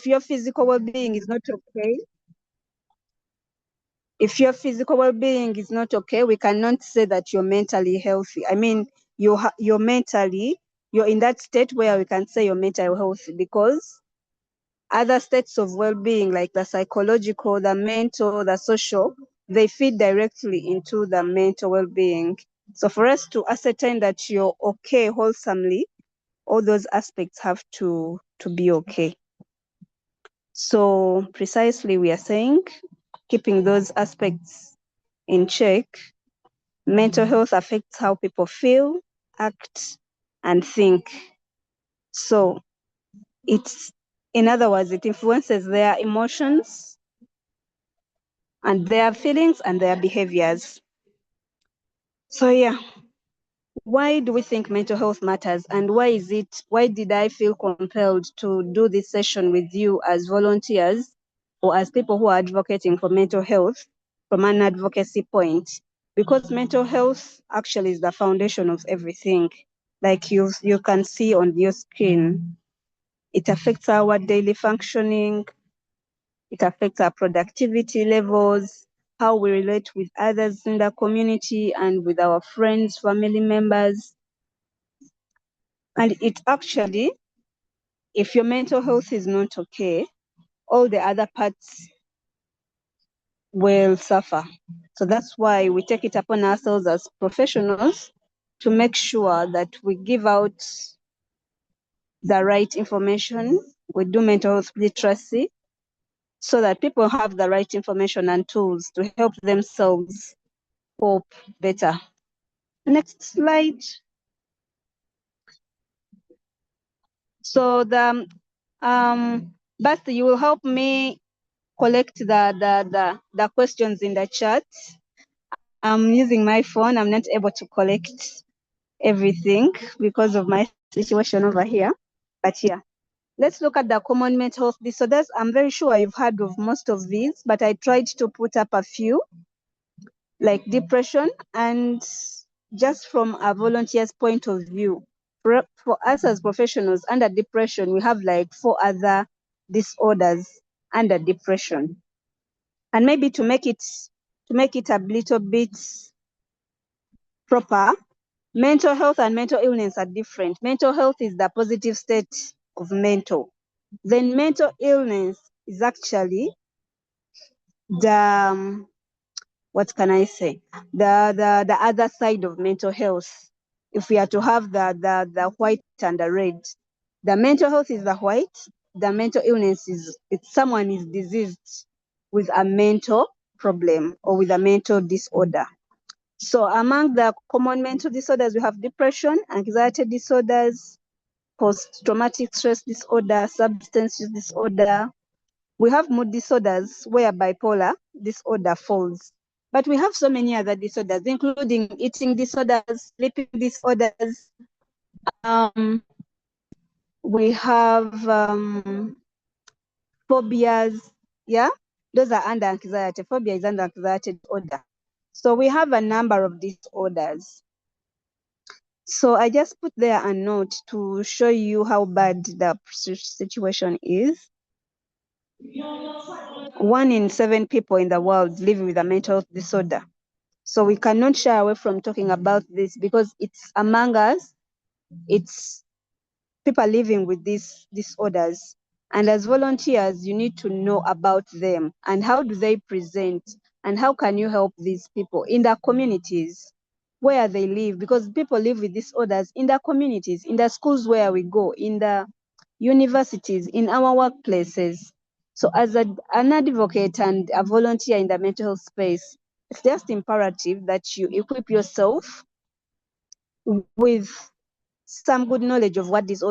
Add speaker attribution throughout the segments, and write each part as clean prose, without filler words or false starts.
Speaker 1: if your physical well-being is not okay, we cannot say that you're mentally healthy. I mean, you're in that state where we can say you're mentally healthy, because other states of well-being, like the psychological, the mental, the social, they feed directly into the mental well-being. So for us to ascertain that you're okay wholesomely, all those aspects have to be okay. So precisely, we are saying, keeping those aspects in check, mental health affects how people feel, act, and think. So in other words, it influences their emotions and their feelings and their behaviors. So yeah, why do we think mental health matters, and why did I feel compelled to do this session with you as volunteers or as people who are advocating for mental health from an advocacy point? Because mental health actually is the foundation of everything. Like you can see on your screen, it affects our daily functioning, it affects our productivity levels, how we relate with others in the community and with our friends, family members. And it actually, if your mental health is not okay, all the other parts will suffer. So that's why we take it upon ourselves as professionals to make sure that we give out the right information, we do mental health literacy, so that people have the right information and tools to help themselves cope better. Next slide. So Basti, you will help me collect the questions in the chat. I'm using my phone. I'm not able to collect everything because of my situation over here. But yeah, let's look at the common mental health disorders. I'm very sure you've heard of most of these, but I tried to put up a few, like depression. And just from a volunteer's point of view, for us as professionals, under depression, we have like 4 other disorders under depression. And maybe to make it a little bit proper, mental health and mental illness are different. Mental health is the positive state of mental. Then mental illness is actually the what can I say? The other side of mental health. If we are to have the white and the red, the mental health is the white. The mental illness is someone is diseased with a mental problem or with a mental disorder. So among the common mental disorders, we have depression, anxiety disorders, post-traumatic stress disorder, substance use disorder. We have mood disorders where bipolar disorder falls. But we have so many other disorders, including eating disorders, sleeping disorders. We have phobias. Yeah, those are under anxiety. Phobia is under anxiety disorder. So we have a number of disorders. So I just put there a note to show you how bad the situation is. 1 in 7 people in the world live with a mental health disorder. So we cannot shy away from talking about this because it's among us. It's people living with these disorders. And as volunteers, you need to know about them and how do they present and how can you help these people in their communities where they live, because people live with disorders in their communities, in the schools where we go, in the universities, in our workplaces. So as an advocate and a volunteer in the mental health space, it's just imperative that you equip yourself with some good knowledge of what these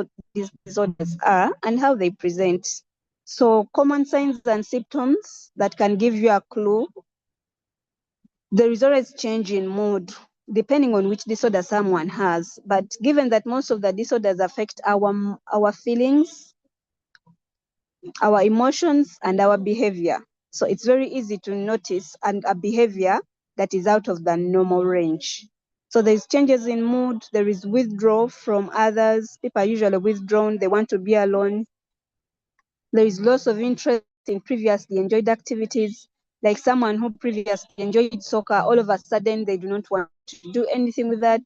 Speaker 1: disorders are and how they present. So common signs and symptoms that can give you a clue. There is always change in mood depending on which disorder someone has. But given that most of the disorders affect our feelings, our emotions, and our behavior. So it's very easy to notice a behavior that is out of the normal range. So there's changes in mood, there is withdrawal from others. People are usually withdrawn, they want to be alone. There is loss of interest in previously enjoyed activities, like someone who previously enjoyed soccer, all of a sudden they do not want to do anything with that.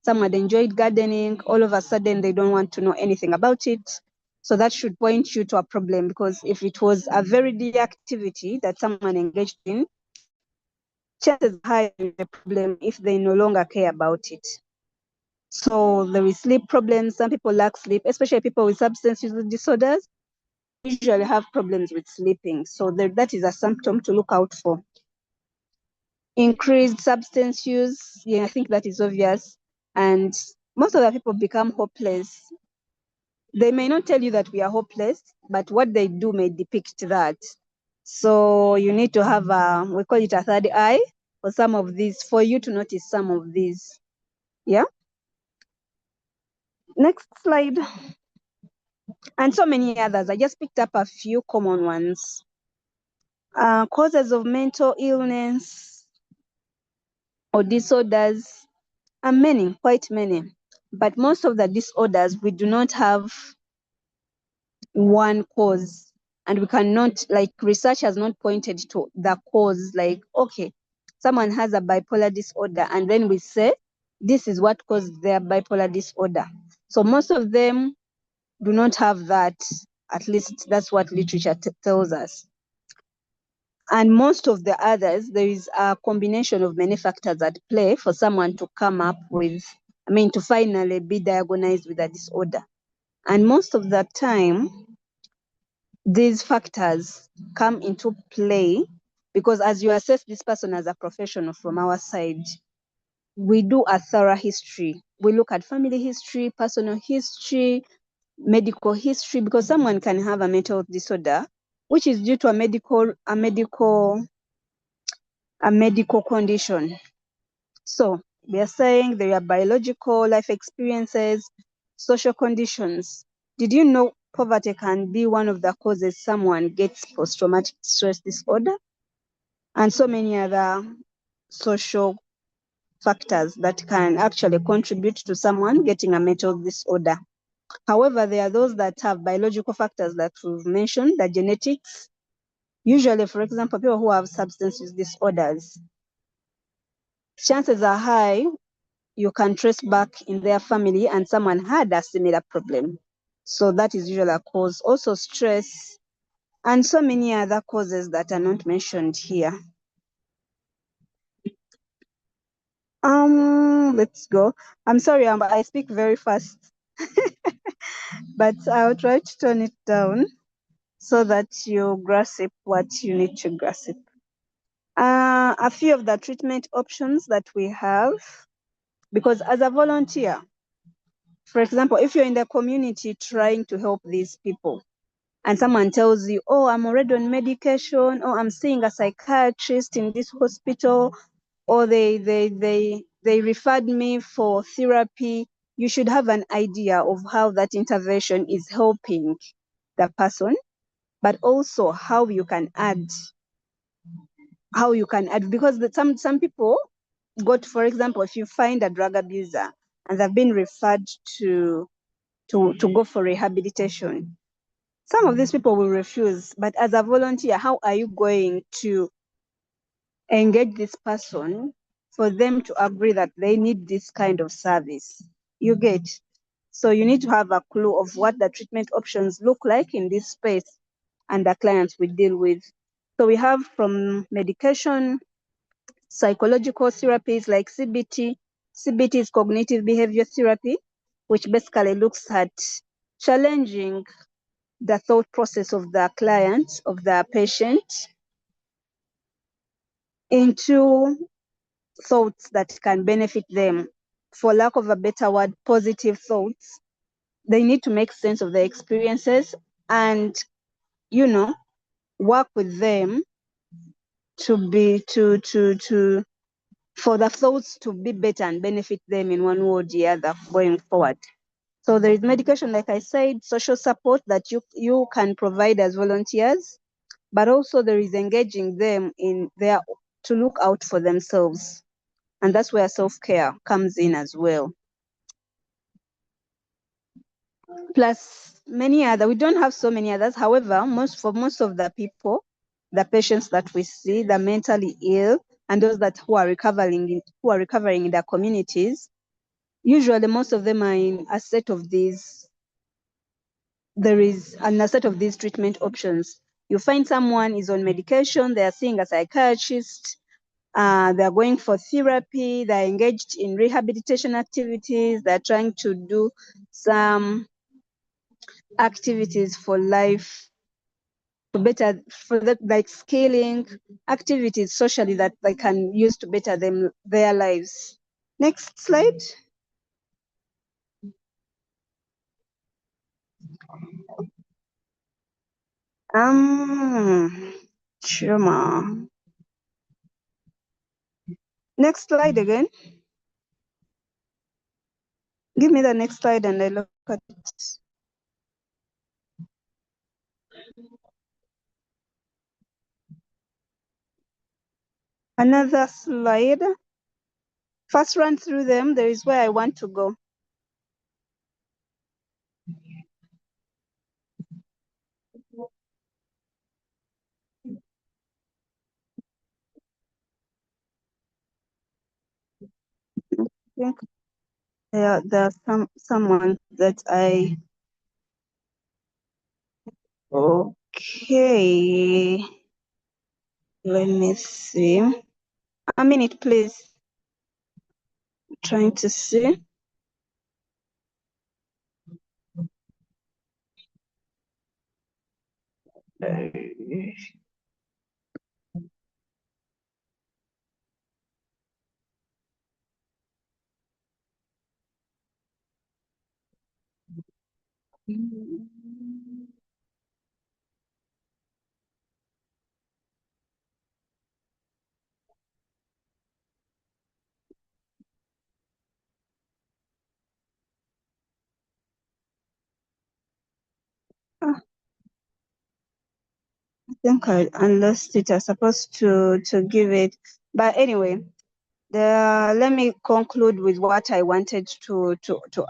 Speaker 1: Someone enjoyed gardening, all of a sudden they don't want to know anything about it. So that should point you to a problem, because if it was a very dear activity that someone engaged in, chances are high there is a problem if they no longer care about it. So there is sleep problems. Some people lack sleep, especially people with substance use disorders usually have problems with sleeping. So that is a symptom to look out for. Increased substance use, yeah, I think that is obvious. And most of the people become hopeless. They may not tell you that we are hopeless, but what they do may depict that. So you need to have we call it a third eye for some of these, for you to notice some of these. Yeah. Next slide. And so many others. I just picked up a few common ones. Causes of mental illness or disorders are many, quite many. But most of the disorders, we do not have one cause. And we cannot, like, research has not pointed to the cause, like, okay, someone has a bipolar disorder, and then we say, this is what caused their bipolar disorder. So most of them do not have that. At least that's what literature tells us. And most of the others, there is a combination of many factors at play for someone to come up with, to finally be diagnosed with a disorder. And most of the time, these factors come into play because as you assess this person as a professional from our side, we do a thorough history. We look at family history, personal history, medical history, because someone can have a mental disorder, which is due to a medical condition. So we are saying there are biological life experiences, social conditions. Did you know poverty can be one of the causes someone gets post-traumatic stress disorder? And so many other social factors that can actually contribute to someone getting a mental disorder. However, there are those that have biological factors that we've mentioned, the genetics. Usually, for example, people who have substance use disorders, chances are high you can trace back in their family and someone had a similar problem. So that is usually a cause. Also stress and so many other causes that are not mentioned here. Let's go. I'm sorry, I speak very fast, but I'll try to tone it down so that you grasp what you need to grasp. A few of the treatment options that we have, because as a volunteer, for example, if you're in the community trying to help these people, and someone tells you, oh, I'm already on medication, or I'm seeing a psychiatrist in this hospital, or they referred me for therapy, you should have an idea of how that intervention is helping the person, but also how you can add, because some people for example, if you find a drug abuser and they've been referred to go for rehabilitation, some of these people will refuse. But as a volunteer, how are you going to engage this person for them to agree that they need this kind of service? You get? So you need to have a clue of what the treatment options look like in this space and the clients we deal with. So we have from medication, psychological therapies like CBT. CBT is cognitive behavior therapy, which basically looks at challenging the thought process of the client, of the patient, into thoughts that can benefit them. For lack of a better word, positive thoughts. They need to make sense of their experiences and, work with them for the thoughts to be better and benefit them in one way or the other going forward. So there is medication, like I said, social support that you can provide as volunteers, but also there is engaging them in their to look out for themselves. And that's where self-care comes in as well. Plus many other. We don't have so many others. However, for most of the people, the patients that we see, the mentally ill, and those that who are recovering in their communities, usually most of them are in a set of these. There is a set of these treatment options. You find someone is on medication, they are seeing a psychiatrist, they're going for therapy, they're engaged in rehabilitation activities, they're trying to do some activities for life, to better, for the, like scaling activities socially that they can use to better their lives. Next slide. Chuma. Next slide again. Give me the next slide and I look at it. Another slide. First run through them. There is where I want to go. I think there's someone that I. Okay. Let me see. A minute, please. I'm trying to see. I think I lost it. I was supposed to give it, but anyway, let me conclude with what I wanted to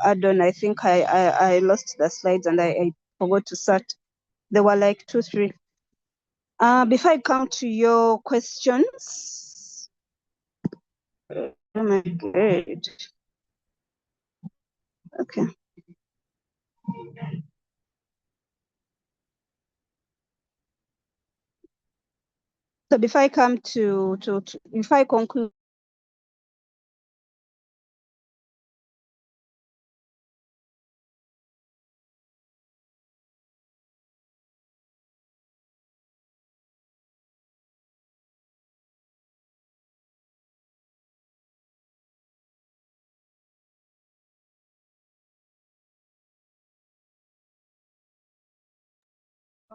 Speaker 1: add on. I think I lost the slides and I forgot to start. There were like 2, 3. Before I come to your questions, oh my God. Okay. So before I come to before I conclude.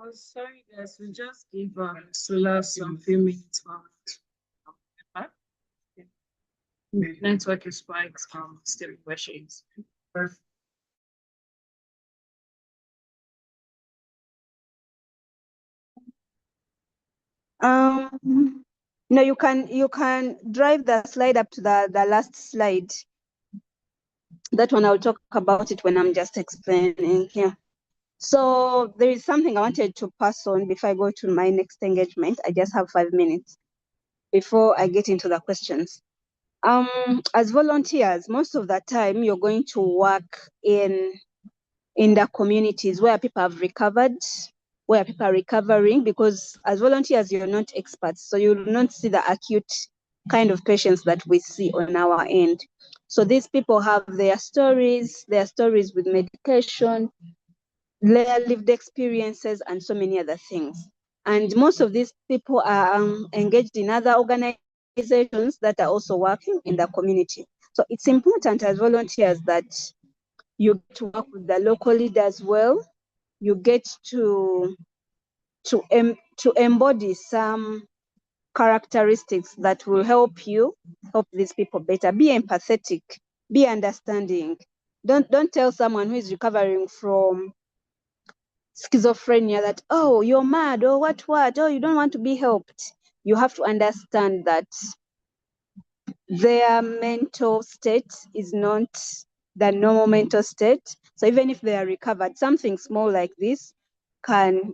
Speaker 2: Oh, sorry, guys. We just give Nusula some few minutes. Network is quite stable where she is. Perfect.
Speaker 1: No, you can drive the slide up to the last slide. That one I'll talk about it when I'm just explaining here. So there is something I wanted to pass on before I go to my next engagement. I just have 5 minutes before I get into the questions. As volunteers, most of the time you're going to work in the communities where people have recovered, where people are recovering, because as volunteers, you're not experts. So you will not see the acute kind of patients that we see on our end. So these people have their stories with medication, their lived experiences, and so many other things. And most of these people are engaged in other organizations that are also working in the community. So it's important as volunteers that you get to work with the local leaders well. You get to embody some characteristics that will help these people better. Be empathetic, be understanding. Don't tell someone who is recovering from schizophrenia that, oh, you're mad, or what, oh, you don't want to be helped. You have to understand that their mental state is not the normal mental state. So even if they are recovered, something small like this can,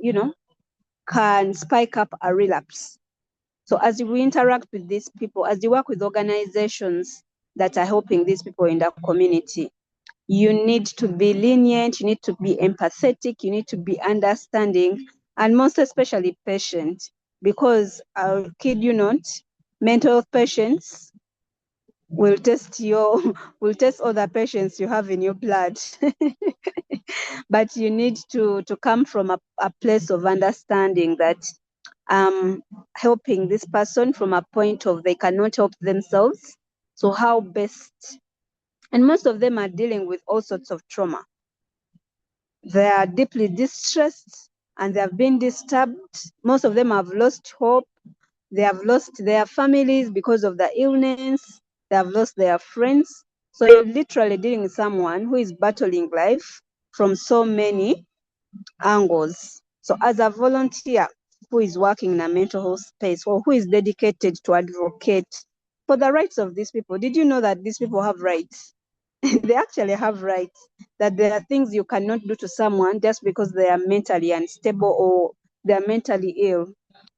Speaker 1: can spike up a relapse. So as we interact with these people, as you work with organizations that are helping these people in the community, you need to be lenient, you need to be empathetic, you need to be understanding, and most especially patient, because I'll kid you not, mental health patients will test will test all the patients you have in your blood. But you need to come from a place of understanding that helping this person from a point of they cannot help themselves. So how best? And most of them are dealing with all sorts of trauma. They are deeply distressed and they have been disturbed. Most of them have lost hope. They have lost their families because of the illness. They have lost their friends. So you're literally dealing with someone who is battling life from so many angles. So as a volunteer who is working in a mental health space or who is dedicated to advocate for the rights of these people, did you know that these people have rights? They actually have rights, that there are things you cannot do to someone just because they are mentally unstable or they are mentally ill.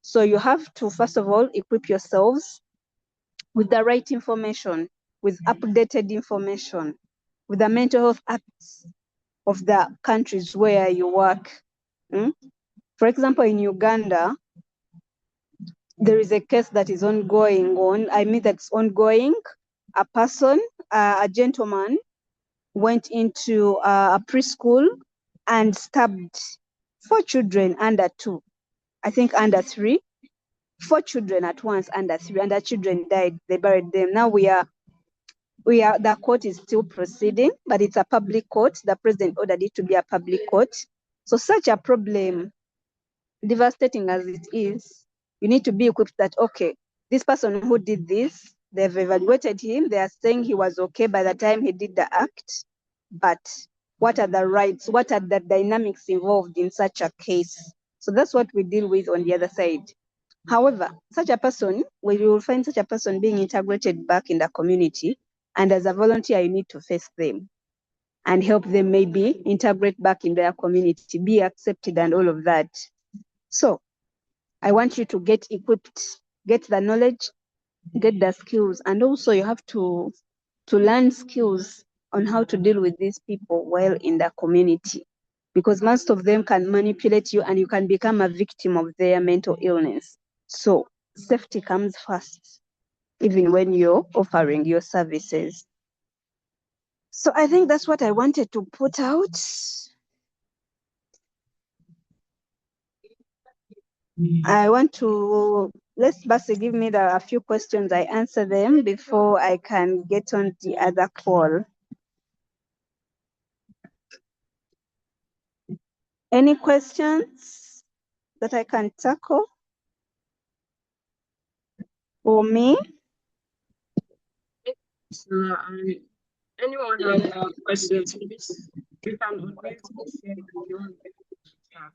Speaker 1: So you have to, first of all, equip yourselves with the right information, with updated information, with the mental health acts of the countries where you work. For example, in Uganda, there is a case that is that's ongoing. A person, a gentleman, went into a preschool and stabbed 4 children under 2, I think under 3, 4 children at once under 3, and the children died. They buried them. Now the court is still proceeding, but it's a public court. The president ordered it to be a public court. So such a problem, devastating as it is, you need to be equipped that, okay, this person who did this, they've evaluated him. They are saying he was okay by the time he did the act. But what are the rights? What are the dynamics involved in such a case? So that's what we deal with on the other side. However, such a person, when you will find such a person being integrated back in the community, and as a volunteer, you need to face them and help them maybe integrate back in their community, be accepted and all of that. So I want you to get equipped, get the knowledge, get the skills, and also you have to learn skills on how to deal with these people while in the community, because most of them can manipulate you and you can become a victim of their mental illness. So safety comes first, even when you're offering your services. So I think that's what I wanted to put out. I want to, let's Basi give me a few questions, I answer them before I can get on the other call. Any questions that I can tackle? For me?
Speaker 2: So, anyone have questions, please? You can unmute and share your chat.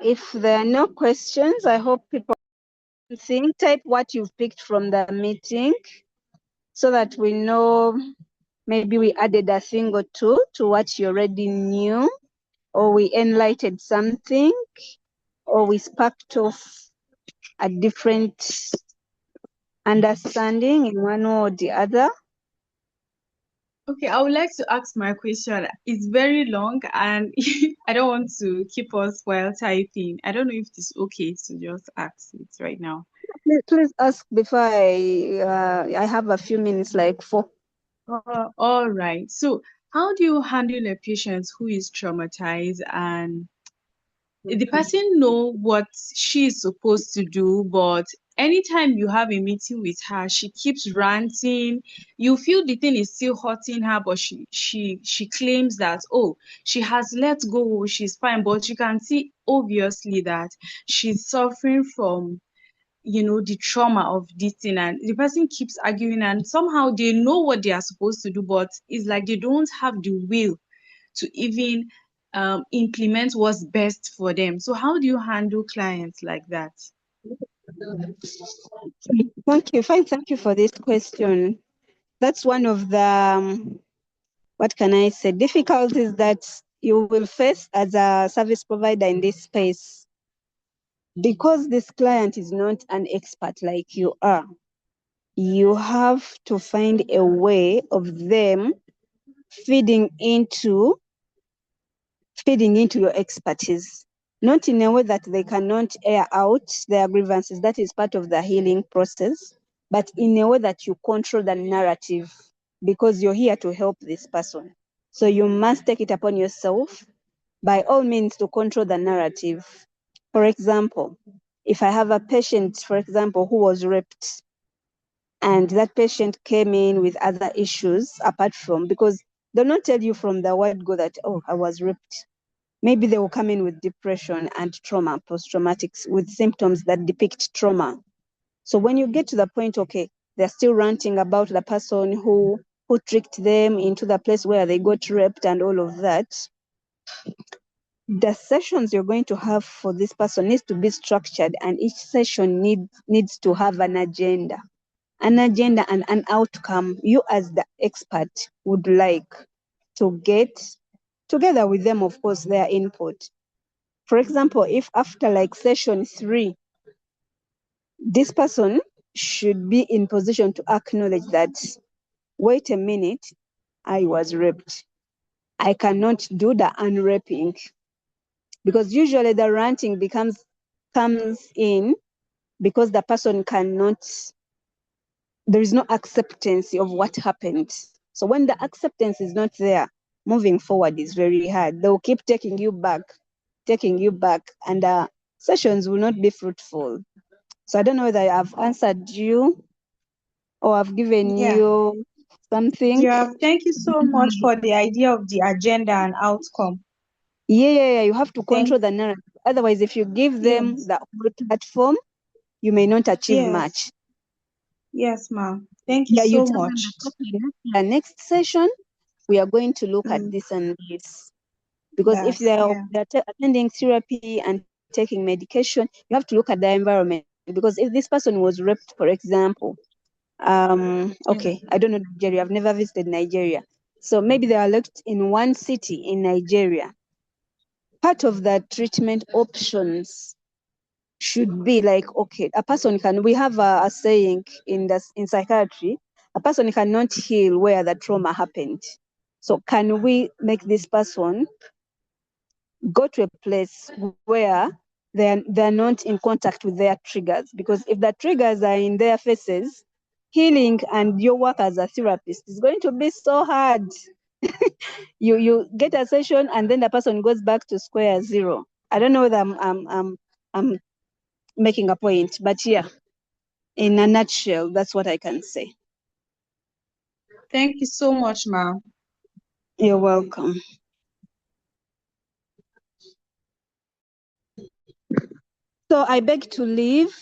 Speaker 1: If there are no questions, I hope people think, type what you've picked from the meeting so that we know maybe we added a thing or two to what you already knew, or we enlightened something, or we sparked off a different understanding in one way or the other.
Speaker 3: Okay, I would like to ask my question. It's very long and I don't want to keep us while typing. I don't know if it's okay to just ask it right now.
Speaker 1: Please ask before I have a few minutes, like 4.
Speaker 3: All right. So, how do you handle a patient who is traumatized and the person know what she is supposed to do, but anytime you have a meeting with her, she keeps ranting. You feel the thing is still hurting her, but she claims that, oh, she has let go, she's fine. But you can see obviously that she's suffering from, the trauma of this thing, and the person keeps arguing, and somehow they know what they are supposed to do, but it's like they don't have the will to even implement what's best for them. So how do you handle clients like that?
Speaker 1: Thank you. Fine. Thank you for this question. That's one of the, what can I say, difficulties that you will face as a service provider in this space. Because this client is not an expert like you are, you have to find a way of them feeding into your expertise, not in a way that they cannot air out their grievances. That is part of the healing process, but in a way that you control the narrative, because you're here to help this person. So you must take it upon yourself, by all means, to control the narrative. For example, if I have a patient, for example, who was raped, and that patient came in with other issues apart from, because they'll not tell you from the word go that, oh, I was raped. Maybe they will come in with depression and trauma, post-traumatic, with symptoms that depict trauma. So when you get to the point, okay, they're still ranting about the person who tricked them into the place where they got raped and all of that, the sessions you're going to have for this person needs to be structured, and each session needs to have an agenda and an outcome you as the expert would like to get, together with them, of course, their input. For example, if after like session 3, this person should be in position to acknowledge that, wait a minute, I was raped. I cannot do the unwrapping, because usually the ranting comes in because the person cannot, there is no acceptance of what happened. So when the acceptance is not there, moving forward is very hard. They'll keep taking you back, and sessions will not be fruitful. So I don't know whether I've answered you or I've given
Speaker 3: Yeah.
Speaker 1: you something.
Speaker 3: Yeah, thank you so much for the idea of the agenda and outcome.
Speaker 1: Yeah. You have to
Speaker 3: Thank
Speaker 1: control the narrative. Otherwise, if you give them
Speaker 3: Yes.
Speaker 1: the whole platform, you may not achieve
Speaker 3: Yes.
Speaker 1: much.
Speaker 3: Yes, ma'am. Thank you
Speaker 1: Yeah, you
Speaker 3: so
Speaker 1: tell them
Speaker 3: much.
Speaker 1: that, okay, the next session, we are going to look at
Speaker 3: Mm,
Speaker 1: this and this. Because if
Speaker 3: yeah.
Speaker 1: they're attending therapy and taking medication, you have to look at the environment. Because if this person was raped, for example,
Speaker 3: Yeah.
Speaker 1: okay, I don't know Nigeria, I've never visited Nigeria. So maybe they are locked in one city in Nigeria. Part of the treatment options should be like, okay, a person can, we have a saying in psychiatry, a person cannot heal where the trauma happened. So can we make this person go to a place where they're not in contact with their triggers? Because if the triggers are in their faces, healing and your work as a therapist is going to be so hard. You get a session and then the person goes back to square zero. I don't know whether I'm making a point, but yeah, in a nutshell, that's what I can say.
Speaker 3: Thank you so much, ma'am.
Speaker 1: You're welcome. So I beg to leave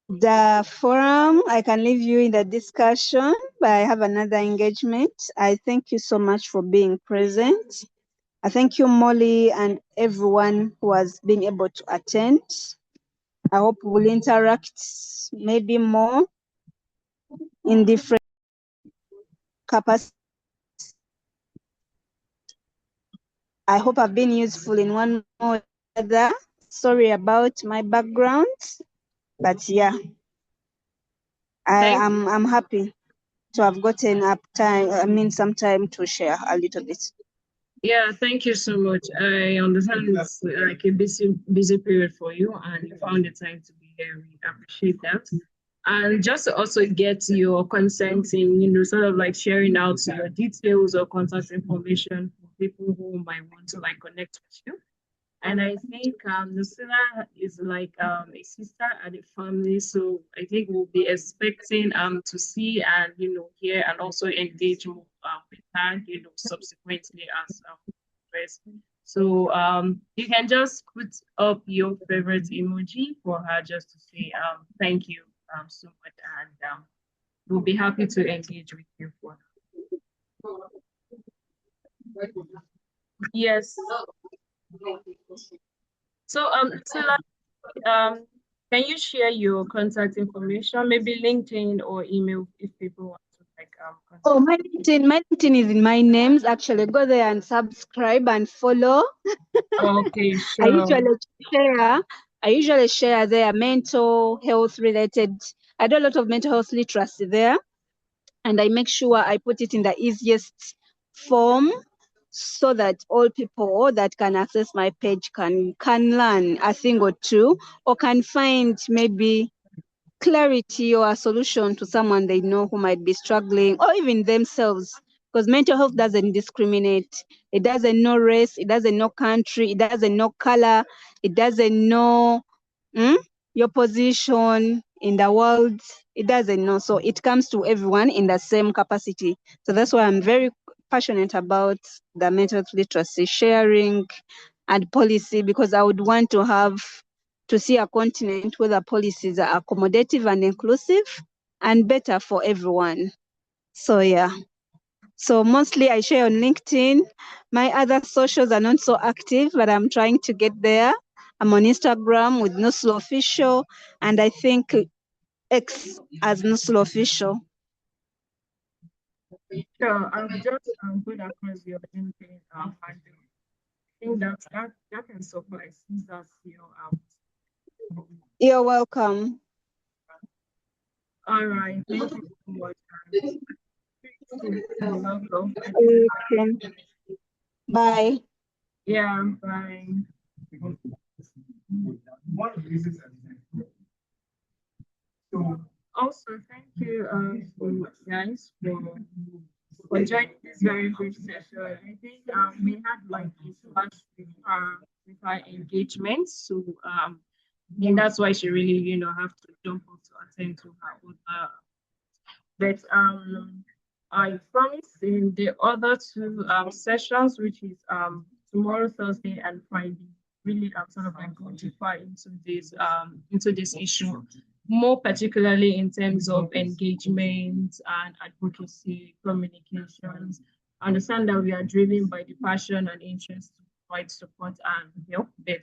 Speaker 1: the forum. I can leave you in the discussion, but I have another engagement. I thank you so much for being present. I thank you, Molly, and everyone who has been able to attend. I hope we'll interact maybe more in different capacities. I hope I've been useful in one or other. Sorry about my background, but yeah,
Speaker 2: Thank
Speaker 1: I'm happy to have gotten up time. I mean, some time to share a little bit.
Speaker 2: Yeah, thank you so much. I understand it's like a busy period for you, and you found the time to be here. We appreciate that. And just to also get your consent in, sort of like sharing out your details or contact information for people who might want to like connect with you. And I think Nusula is like a sister at the family, so I think we'll be expecting to see and hear and also engage more with her subsequently as press. So you can just put up your favorite emoji for her just to say thank you so much, and we'll be happy to engage with you for her. Yes. So Nusula, can you share your contact information, maybe LinkedIn or email if people want to contact?
Speaker 1: Oh, my LinkedIn is in my names. Actually, go there and subscribe and follow.
Speaker 2: Okay,
Speaker 1: I
Speaker 2: sure.
Speaker 1: usually share there mental health related. I do a lot of mental health literacy there, and I make sure I put it in the easiest form so that all people that can access my page can learn a thing or two, or can find maybe clarity or a solution to someone they know who might be struggling, or even themselves, because mental health doesn't discriminate. It doesn't know race, it doesn't know country, it doesn't know color, it doesn't know your position in the world. It doesn't know. So it comes to everyone in the same capacity. So that's why I'm very passionate about the mental health literacy sharing and policy, because I would want to see a continent where the policies are accommodative and inclusive and better for everyone. So yeah. So mostly I share on LinkedIn. My other socials are not so active, but I'm trying to get there. I'm on Instagram with Nusula Official, and I think X as Nusula Official.
Speaker 2: Sure, I'll just put across your LinkedIn handle. I think that can suffice since that's your
Speaker 1: You're welcome.
Speaker 2: All right, thank you so much.
Speaker 1: Okay. Bye.
Speaker 2: Yeah, bye. Also, thank you so much, guys, for joining this very good session. I think we had like this clash with our engagement, so and that's why she really have to jump off to attend to her own. But I promise in the other two sessions, which is tomorrow, Thursday, and Friday, really sort of like go deeper into this issue, more particularly in terms of engagement and advocacy, communications. I understand that we are driven by the passion and interest to provide support and help, but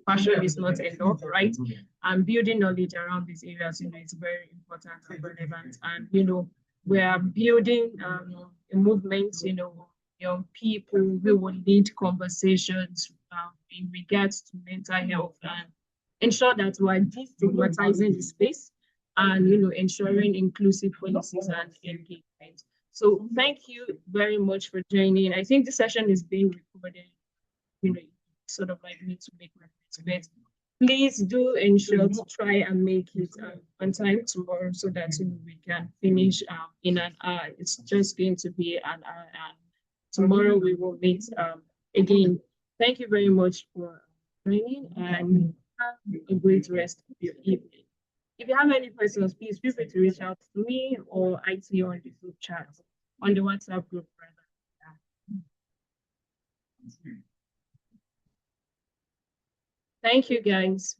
Speaker 2: passion is not enough, right? And building knowledge around these areas, is very important and relevant. And we are building a movement, young people who will lead conversations in regards to mental health and ensure that we're destigmatizing the space and ensuring inclusive policies and engagement. So thank you very much for joining. I think the session is being recorded. Sort of like need to make reference, but please do ensure to try and make it on time tomorrow so that we can finish in an hour. It's just going to be an hour, and tomorrow we will meet again. Thank you very much for joining, and have a great rest of your evening. If you have any questions, please feel free to reach out to me or IT on the group chat, on the WhatsApp group, rather. Thank you, guys.